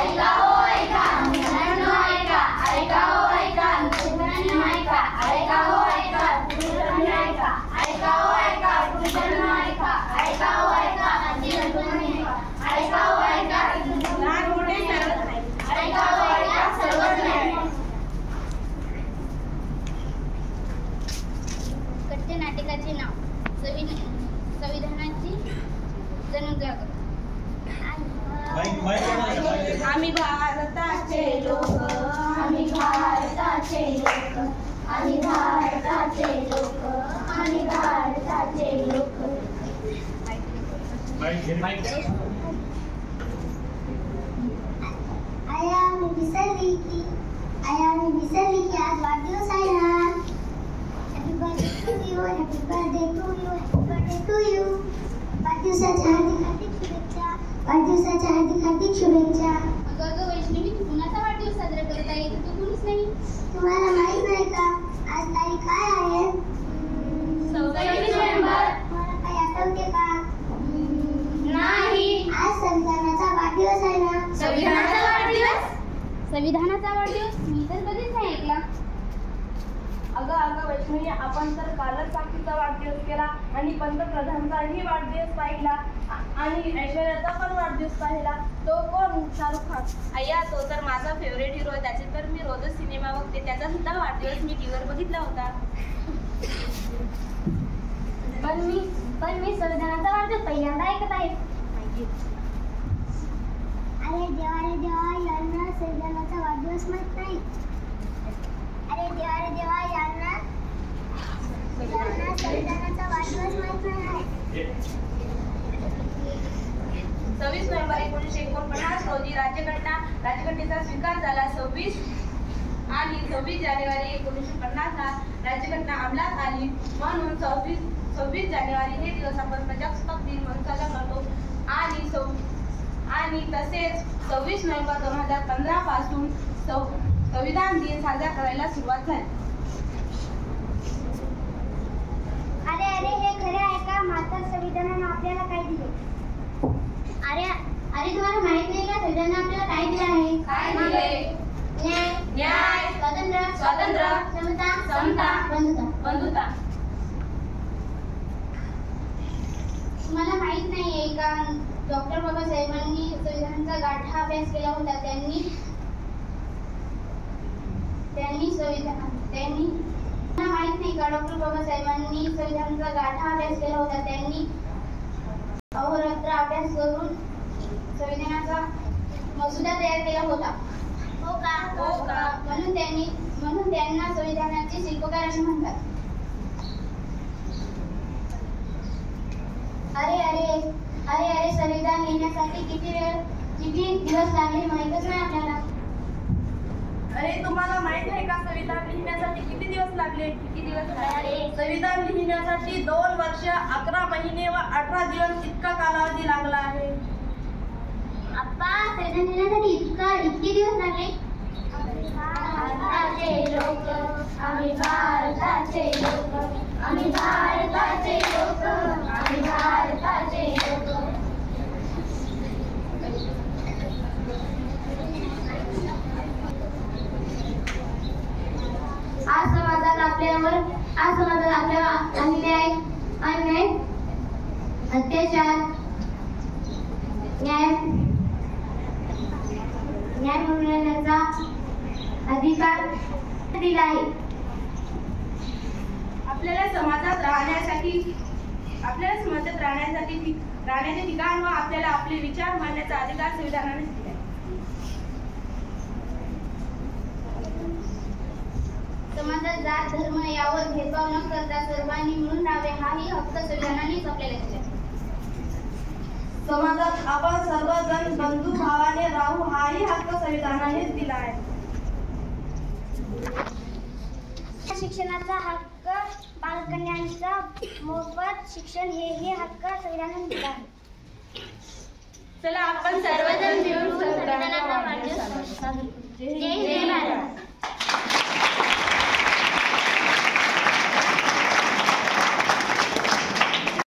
ऐका हो ऐका, मुलांनो ऐका, ऐका हो ऐका, मुलांनो ऐका, ऐका हो ऐका, मुलांनो ऐका, ऐका हो ऐका, मुलांनो ऐका, ऐका हो ऐका, ऐका हो ऐका, लहान मोठे सर्वच नाही, ऐका हो ऐका, सर्वच नाही. कथ्य नाटकाचे नाव संविधानाची जनजागृती. आम्ही भारताचे लोक, आम्ही भारताचे लोक, आम्ही भारताचे लोक, आम्ही भारताचे लोक. आया मी विसरली की आज वाढदिवस आहे ना. Happy birthday to you, happy birthday to you, happy birthday to you. वाढदिवसाच्या हार्दिक शुभेच्छा, वाढदिवसाच्या हार्दिक शुभेच्छा. अगं वैष्णवी, तू कुणाचा वाढदिवस साजरा करत आहे? तू कुणीच नाही. तुम्हाला माहित नाही का आज तारीख काय आहे? 26 नोव्हेंबर. मला काही आठवते का? नाही. आज संविधानाचा वाढदिवस आहे ना. संविधानाचा वाढदिवस? संविधानाचा वाढदिवस मी तर कधीच नाही ऐकला. अगं वैष्णवी, आपण तर कालच साक्षीचा वाढदिवस केला आणि पंतप्रधानांचाही वाढदिवस पाहिला आणि ऐश्वर्याचा पण वाढदिवस पाहिला. तो कोण? शाहरुख खान. अय्या, तो तर माझा फेवरेट हिरो आहे. त्याचे तर मी रोजच सिनेमा बघते. त्याचा सुद्धा वाढदिवस मी टीव्हीवर बघितला होता. पण मी संविधानाचा वाढदिवस पहिल्यांदा ऐकत आहे. अरे देवा यांना संविधानाचा वाढदिवस माहित नाही. अरे देवा यांना संविधानाचा वाढदिवस माहित नाही. 26 नोव्हेंबर 1949 रोजी राज्यघटनेचा स्वीकार झाला. 26 जानेवारी 1950 ला राज्यघटना अंमलात आली. म्हणून 26 जानेवारी हे दिवस आपण प्रजासत्ताक दिन म्हणून साजरा करतो. आणि तसेच 26 नोव्हेंबर 2015 पासून संविधान दिन साजरा करायला सुरुवात झाली. अरे हे खरे आहे का? मात्र संविधानाने आपल्याला काय दिले? अरे तुम्हाला माहित नाही का संविधानाने आपल्याला काय दिलं आहे? काय दिले? न्याय, स्वातंत्र्य, समता, बंधुता. तुम्हाला माहित नाहीये का डॉक्टर बाबासाहेबांनी संविधानाचा गाढा अभ्यास केला होता. मला माहित नाही का डॉक्टर बाबासाहेबांनी संविधानाचा गाढा अभ्यास केला होता. त्यांनी अहोरात्र अभ्यास करून संविधानाचा मसुदा तयार केला होता. हो का? म्हणून त्यांना संविधानाचे शिल्पकार असे म्हणतात. अरे संविधान लिहिण्यासाठी किती दिवस लागले माहीतच नाही आपल्याला. अरे तुम्हाला माहित आहे का संविधान लिहिण्यासाठी किती दिवस लागले? संविधान लिहिण्यासाठी 2 वर्ष 11 महिने व 18 दिवस इतका कालावधी लागला आहे. आप्पा, संविधान लिहिण्यासाठी इतके दिवस लागले? आम्ही भारताचे लोक, आम्ही भारताचे लोक, आम्ही भारताचे लोक. आज समाजात आपल्यावर अन्याय, अत्याचार, न्याय मिळवण्याचा अधिकार दिला आहे. आपल्याला समाजात राहण्यासाठी राहण्याचे ठिकाण व आपल्याला आपले विचार मांडण्याचा अधिकार संविधानाने दिला आहे. समाजात जात धर्म यावर भेदभाव न करता सर्वांनी मिळून राहावे हाही हक्क संविधानानेच आपल्याला दिला. समाजात आपण सर्वजण बंधू भावाने राहू हाही हक्क संविधानानेच दिला आहे. शिक्षणाचा हक्क, बालकन्यांचा मोफत शिक्षण हे हक्क संविधानाने दिला आहे. चला आपण सर्वजण मिळून संविधानाचा वाढदिवस साजरा करू. जय भारत.